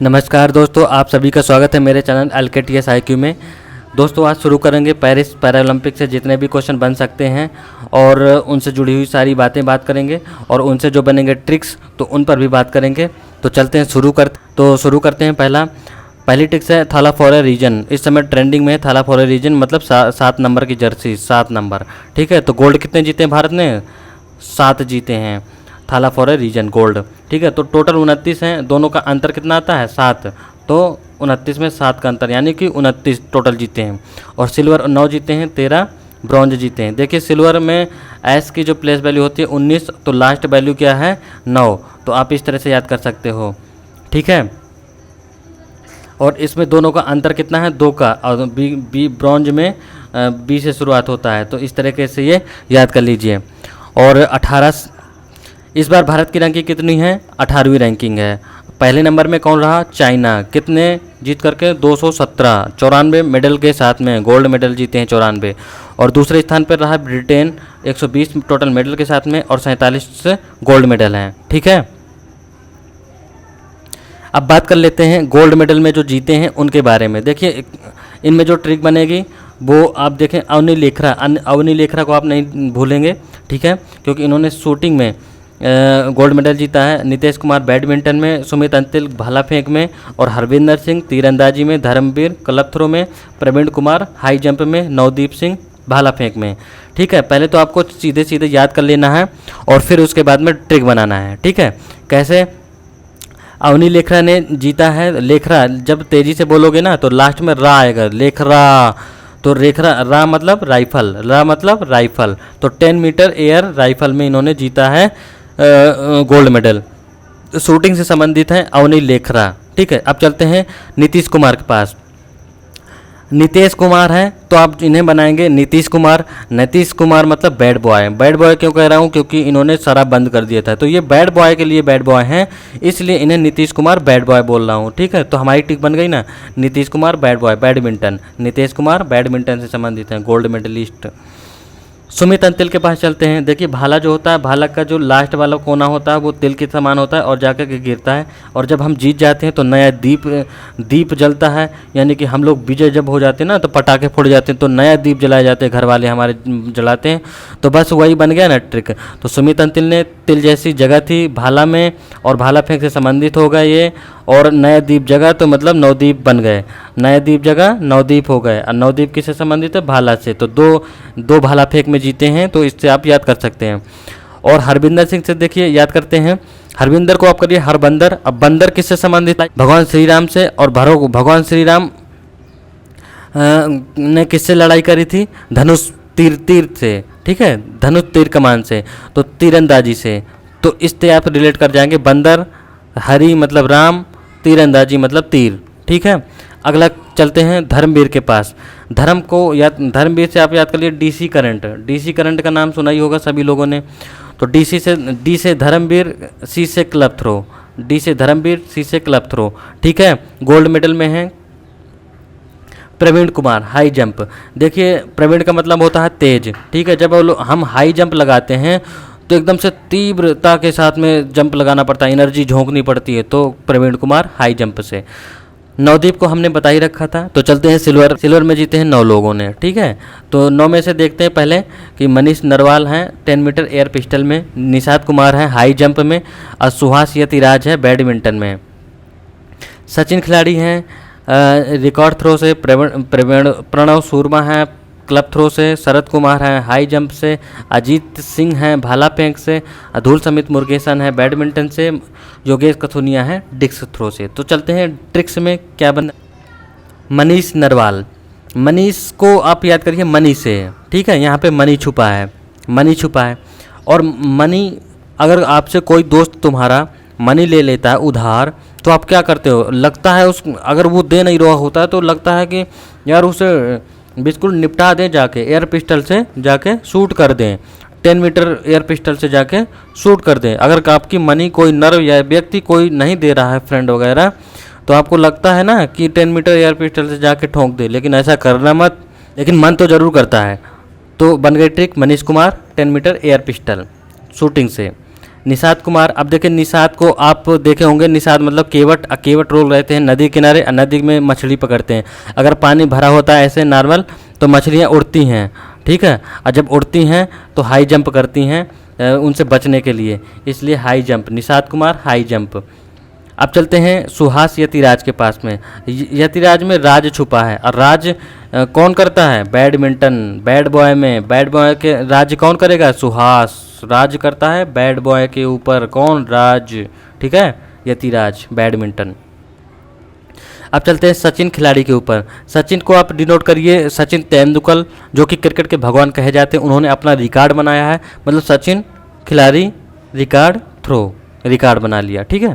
नमस्कार दोस्तों, आप सभी का स्वागत है मेरे चैनल LKTS IQ में। दोस्तों आज शुरू करेंगे पेरिस पैरालंपिक से जितने भी क्वेश्चन बन सकते हैं और उनसे जुड़ी हुई सारी बातें बात करेंगे और उनसे जो बनेंगे ट्रिक्स तो उन पर भी बात करेंगे। तो चलते हैं शुरू करते हैं। पहली ट्रिक्स है थालाफोरा रीजन। इस समय ट्रेंडिंग में है थालाफोरा रीजन, मतलब 7 नंबर की जर्सी, 7 नंबर। ठीक है, तो गोल्ड कितने जीते हैं भारत ने? 7 जीते हैं थालाफोरा रीजन गोल्ड। ठीक है, तो टोटल 29 हैं, दोनों का अंतर कितना आता है? 7। तो 29 में 7 का अंतर, यानी कि 29 टोटल जीते हैं। और सिल्वर 9 जीते हैं, 13 ब्रॉन्ज जीते हैं। देखिए सिल्वर में एस की जो प्लेस वैल्यू होती है 19, तो लास्ट वैल्यू क्या है? 9। तो आप इस तरह से याद कर सकते हो। ठीक है, और इसमें दोनों का अंतर कितना है? 2 का। और बी ब्रॉन्ज में बी से शुरुआत होता है, तो इस तरीके से ये याद कर लीजिए। और 18 इस बार भारत की रैंकिंग कितनी है? 18वीं रैंकिंग है। पहले नंबर में कौन रहा? चाइना। कितने जीत करके? 217, 94 मेडल के साथ में, गोल्ड मेडल जीते हैं 94। और दूसरे स्थान पर रहा ब्रिटेन, 120 टोटल मेडल के साथ में और 47 गोल्ड मेडल हैं। ठीक है, अब बात कर लेते हैं गोल्ड मेडल में जो जीते हैं उनके बारे में। देखिए इनमें जो ट्रिक बनेगी वो आप देखें, अवनी लेखरा को आप नहीं भूलेंगे। ठीक है, क्योंकि इन्होंने शूटिंग में गोल्ड मेडल जीता है। नीतीश कुमार बैडमिंटन में, सुमित अंतिल भाला फेंक में और हरविंदर सिंह तीरंदाजी में, धर्मवीर क्लब थ्रो में, प्रवीण कुमार हाई जंप में, नवदीप सिंह भाला फेंक में। ठीक है, पहले तो आपको सीधे सीधे याद कर लेना है और फिर उसके बाद में ट्रिक बनाना है। ठीक है, कैसे? अवनी लेखरा ने जीता है। लेखरा जब तेजी से बोलोगे ना तो लास्ट में रा आएगा, लेखरा। तो रा मतलब राइफल, रा मतलब राइफल। तो 10 मीटर एयर राइफल में इन्होंने जीता है गोल्ड मेडल। शूटिंग से संबंधित है अवनी लेखरा। ठीक है, अब चलते हैं नीतीश कुमार के पास। नीतीश कुमार हैं तो आप इन्हें बनाएंगे नीतीश कुमार। नीतीश कुमार मतलब बैड बॉय। बैड बॉय क्यों कह रहा हूँ? क्योंकि इन्होंने शराब बंद कर दिया था, तो ये बैड बॉय के लिए बैड बॉय हैं, इसलिए इन्हें नीतीश कुमार बैड बॉय बोल रहा हूँ। ठीक है, तो हमारी टिक बन गई ना, Nitish Kumar bad boy. Badminton, Nitish Kumar badminton से संबंधित हैं, गोल्ड मेडलिस्ट। सुमित अंतिल के पास चलते हैं। देखिए भाला जो होता है, भाला का जो लास्ट वाला कोना होता है वो तिल के समान होता है और जाकर के गिरता है। और जब हम जीत जाते हैं तो नया दीप जलता है, यानी कि हम लोग विजय जब हो जाते हैं ना तो पटाखे फोड़ जाते हैं, तो नया दीप जलाए जाते हैं, घर वाले हमारे जलाते हैं। तो बस वही बन गया ना ट्रिक। तो सुमित अंतिल ने तिल जैसी जगह थी भाला में और भाला फेंक से संबंधित होगा ये, और नया दीप जगह तो मतलब नवदीप बन गए। नया दीप जगह नवदीप हो गए, और नवदीप किससे संबंधित है? भाला से। तो दो भाला फेंक में जीते हैं, तो इससे आप याद कर सकते हैं। और हरविंदर सिंह से देखिए याद करते हैं। हरविंदर को आप करिए हरबंदर। अब बंदर किससे संबंधित है? भगवान श्री राम से। और भगवान श्री राम ने किससे लड़ाई करी थी? धनुष तीर से। ठीक है, धनुष तीर कमान से, तो तीरंदाजी से। तो इससे आप रिलेट कर जाएंगे। बंदर, हरि मतलब राम, तीरंदाजी मतलब तीर। ठीक है, अगला चलते हैं धर्मवीर के पास। धर्मवीर से आप याद कर लिए डीसी करंट। डीसी करंट का नाम सुना ही होगा सभी लोगों ने। तो डी से धर्मवीर, सी से क्लब थ्रो। डी से धर्मवीर, सी से क्लब थ्रो। ठीक है, गोल्ड मेडल में है प्रवीण कुमार हाई जंप। देखिए प्रवीण का मतलब होता है तेज। ठीक है, जब हम हाई जंप लगाते हैं तो एकदम से तीव्रता के साथ में जंप लगाना पड़ता है, एनर्जी झोंकनी पड़ती है। तो प्रवीण कुमार हाई जंप से। नवदीप को हमने बता ही रखा था। तो चलते हैं सिल्वर में जीते हैं 9 लोगों ने। ठीक है, तो 9 में से देखते हैं पहले कि मनीष नरवाल हैं 10 मीटर एयर पिस्टल में, निषाद कुमार हैं हाई जंप में, और सुहास यतिराज है बैडमिंटन में। सचिन खिलाड़ी हैं रिकॉर्ड थ्रो से, प्रणव शर्मा हैं क्लब थ्रो से, शरद कुमार हैं हाई जंप से, अजीत सिंह हैं भाला फेंक से, अधूल समित मुरुगेसन है बैडमिंटन से, योगेश कथुनिया है डिस्क थ्रो से। तो चलते हैं ट्रिक्स में क्या बन। मनीष नरवाल, मनीष को आप याद करिए मनी से। ठीक है, यहाँ पे मनी छुपा है। और मनी, अगर आपसे कोई दोस्त तुम्हारा मनी ले लेता है उधार, तो आप क्या करते हो? लगता है अगर वो दे नहीं रहा होता है तो लगता है कि यार उसे बिल्कुल निपटा दें, जाके एयर पिस्टल से जाके शूट कर दें, 10 मीटर एयर पिस्टल से जाके शूट कर दें। अगर आपकी मनी कोई नर या व्यक्ति कोई नहीं दे रहा है, फ्रेंड वगैरह, तो आपको लगता है ना कि 10 मीटर एयर पिस्टल से जाके ठोंक दे, लेकिन ऐसा करना मत। लेकिन मन तो ज़रूर करता है। तो बन गई trick Manish Kumar 10 metre air pistol shooting से। निषाद कुमार, अब देखिए निषाद को आप देखे होंगे, निषाद मतलब केवट रोल रहते हैं नदी किनारे, नदी में मछली पकड़ते हैं। अगर पानी भरा होता है ऐसे नॉर्मल तो मछलियाँ उड़ती हैं, ठीक है, और जब उड़ती हैं तो हाई जंप करती हैं उनसे बचने के लिए, इसलिए high jump, Nishad Kumar high jump. अब चलते हैं सुहास यतिराज के पास में। यतिराज में राज छुपा है, और राज कौन करता है? बैडमिंटन। बैड बॉय में, बैड बॉय के राज कौन करेगा? सुहास राज करता है बैड बॉय के ऊपर। कौन? राज, ठीक है, यतिराज बैडमिंटन। अब चलते हैं सचिन खिलाड़ी के ऊपर। सचिन को आप डिनोट करिए सचिन तेंदुलकर, जो कि क्रिकेट के भगवान कहे जाते हैं। उन्होंने अपना रिकॉर्ड बनाया है, मतलब सचिन खिलाड़ी रिकॉर्ड बना लिया, ठीक है।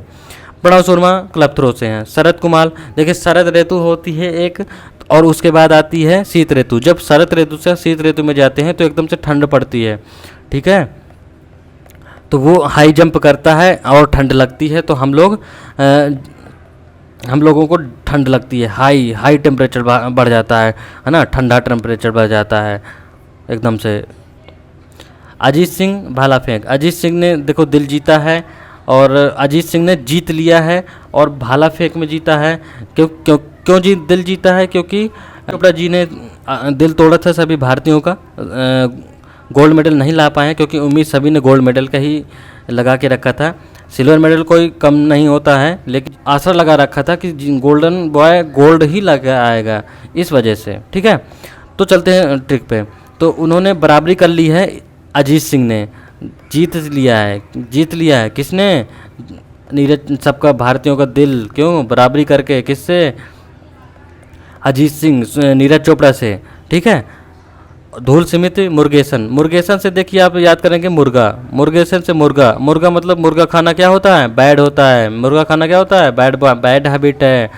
प्रणव शर्मा क्लब थ्रो से हैं। शरद कुमार, देखिए शरद ऋतु होती है एक, और उसके बाद आती है शीत ऋतु। जब शरद ऋतु से शीत ऋतु में जाते हैं तो एकदम से ठंड पड़ती है, ठीक है, तो वो हाई जंप करता है और ठंड लगती है, तो हम लोगों को ठंड लगती है, हाई टेम्परेचर बढ़ जाता है ना, ठंडा टेम्परेचर बढ़ जाता है एकदम से। अजीत सिंह भाला फेंक, अजीत सिंह ने देखो दिल जीता है, और अजीत सिंह ने जीत लिया है और भाला फेंक में जीता है। क्यों दिल जीता है? क्योंकि चोपड़ा जी ने दिल तोड़ा था सभी भारतीयों का, गोल्ड मेडल नहीं ला पाए, क्योंकि उम्मीद सभी ने गोल्ड मेडल का ही लगा के रखा था। सिल्वर मेडल कोई कम नहीं होता है, लेकिन आशा लगा रखा था कि गोल्डन बॉय गोल्ड ही लगा आएगा, इस वजह से, ठीक है। तो चलते हैं ट्रिक पे। तो उन्होंने बराबरी कर ली है, अजीत सिंह ने जीत लिया है। किसने? नीरज, सबका भारतीयों का दिल, क्यों? बराबरी करके, किससे? अजीत सिंह नीरज चोपड़ा से, ठीक है। धूल स्मित मुर्गेसन से देखिए आप याद करेंगे मुर्गेसन से मुर्गा मतलब मुर्गा खाना क्या होता है? बैड होता है। मुर्गा खाना क्या होता है? बैड हैबिट है।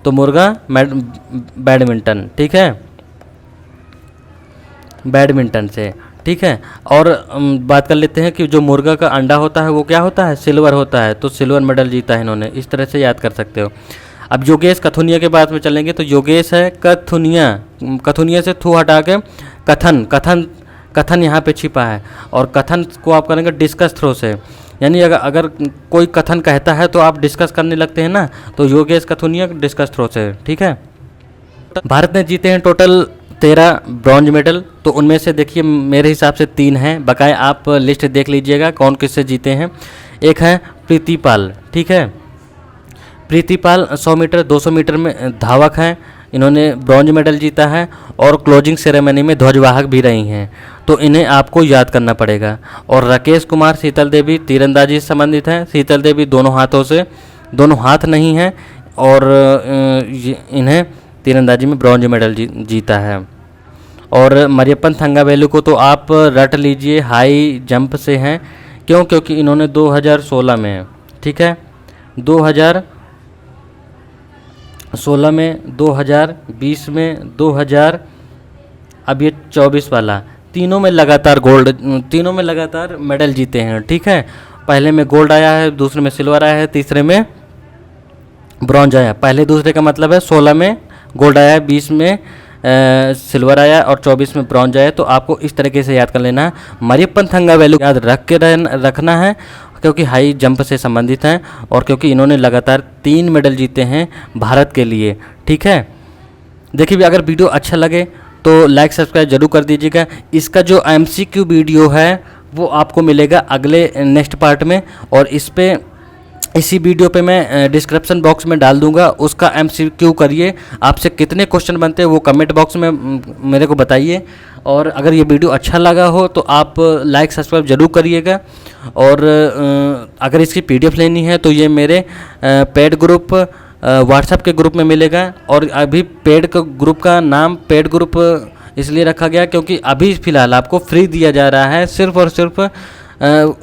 तो मुर्गा बैडमिंटन, ठीक है, बैडमिंटन से, ठीक है। और बात कर लेते हैं कि जो मुर्गा का अंडा होता है वो क्या होता है? सिल्वर होता है, तो सिल्वर मेडल जीता है इन्होंने, इस तरह से याद कर सकते हो। अब योगेश कथुनिया के बाद में चलेंगे, तो योगेश है कथुनिया से थू हटा के कथन यहाँ पे छिपा है, और कथन को आप करेंगे डिस्कस थ्रो से, यानी अगर कोई कथन कहता है तो आप डिस्कस करने लगते हैं ना, तो योगेश कथुनिया डिस्कस थ्रो से, ठीक है। भारत ने जीते हैं टोटल 13 ब्रॉन्ज मेडल, तो उनमें से देखिए मेरे हिसाब से 3 हैं, बकाया आप लिस्ट देख लीजिएगा कौन किससे जीते हैं। एक है प्रीति पाल, ठीक है, प्रीति पाल 100 मीटर 200 मीटर में धावक हैं, इन्होंने ब्रॉन्ज मेडल जीता है, और क्लोजिंग सेरेमनी में ध्वजवाहक भी रही हैं, तो इन्हें आपको याद करना पड़ेगा। और राकेश कुमार शीतल देवी तीरंदाजी से संबंधित हैं। शीतल देवी दोनों हाथ नहीं हैं, और इन्हें तीरंदाजी में ब्रॉन्ज मेडल जीता है। और मरियप्पन थंगावेलु को तो आप रट लीजिए, हाई जंप से हैं, क्योंकि इन्होंने 2016 में, ठीक है, 2016 में, 2020 में, 2000 अब ये 24 वाला, तीनों में लगातार मेडल जीते हैं, ठीक है। पहले में गोल्ड आया है, दूसरे में सिल्वर आया है, तीसरे में ब्रॉन्ज आया। पहले दूसरे का मतलब है 16 में गोल्ड आया है, 20 में सिल्वर आया, और 24 में ब्रॉन्ज आया। तो आपको इस तरीके से याद कर लेना है। मरियप्पन थंगावेलु याद रखना है, क्योंकि हाई जंप से संबंधित हैं, और क्योंकि इन्होंने लगातार 3 मेडल जीते हैं भारत के लिए, ठीक है। देखिए अगर वीडियो अच्छा लगे तो लाइक सब्सक्राइब जरूर कर दीजिएगा। इसका जो MCQ वीडियो है वो आपको मिलेगा अगले नेक्स्ट पार्ट में, और इसी वीडियो पे मैं डिस्क्रिप्शन बॉक्स में डाल दूंगा, उसका MCQ करिए। आपसे कितने क्वेश्चन बनते हैं वो कमेंट बॉक्स में मेरे को बताइए। और अगर ये वीडियो अच्छा लगा हो तो आप लाइक सब्सक्राइब जरूर करिएगा। और अगर इसकी PDF लेनी है तो ये मेरे पेड ग्रुप व्हाट्सएप के ग्रुप में मिलेगा। और अभी पेड ग्रुप का नाम पेड ग्रुप इसलिए रखा गया क्योंकि अभी फ़िलहाल आपको फ्री दिया जा रहा है, सिर्फ और सिर्फ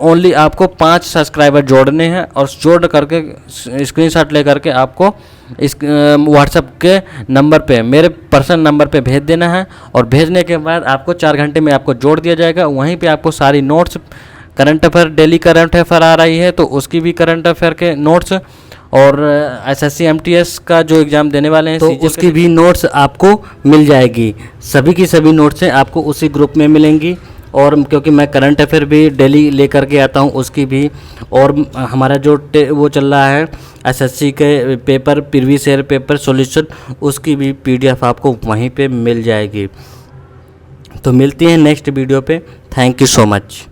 ओनली आपको 5 सब्सक्राइबर जोड़ने हैं, और जोड़ करके स्क्रीनशॉट ले करके आपको इस व्हाट्सएप के नंबर पे, मेरे पर्सनल नंबर पे भेज देना है। और भेजने के बाद आपको 4 घंटे में आपको जोड़ दिया जाएगा। वहीं पे आपको सारी notes, current affair, daily current affair आ रही है तो उसकी भी करंट अफेयर के नोट्स, और SSC MTS का जो एग्ज़ाम देने वाले हैं तो उसकी भी नोट्स आपको मिल जाएगी। सभी की सभी नोट्सें आपको उसी ग्रुप में मिलेंगी। और क्योंकि मैं करंट अफेयर भी डेली लेकर के आता हूँ उसकी भी, और हमारा जो वो चल रहा है एसएससी के paper previous year paper solution, उसकी भी पीडीएफ आपको वहीं पे मिल जाएगी। तो मिलती हैं नेक्स्ट वीडियो पे। Thank you so much.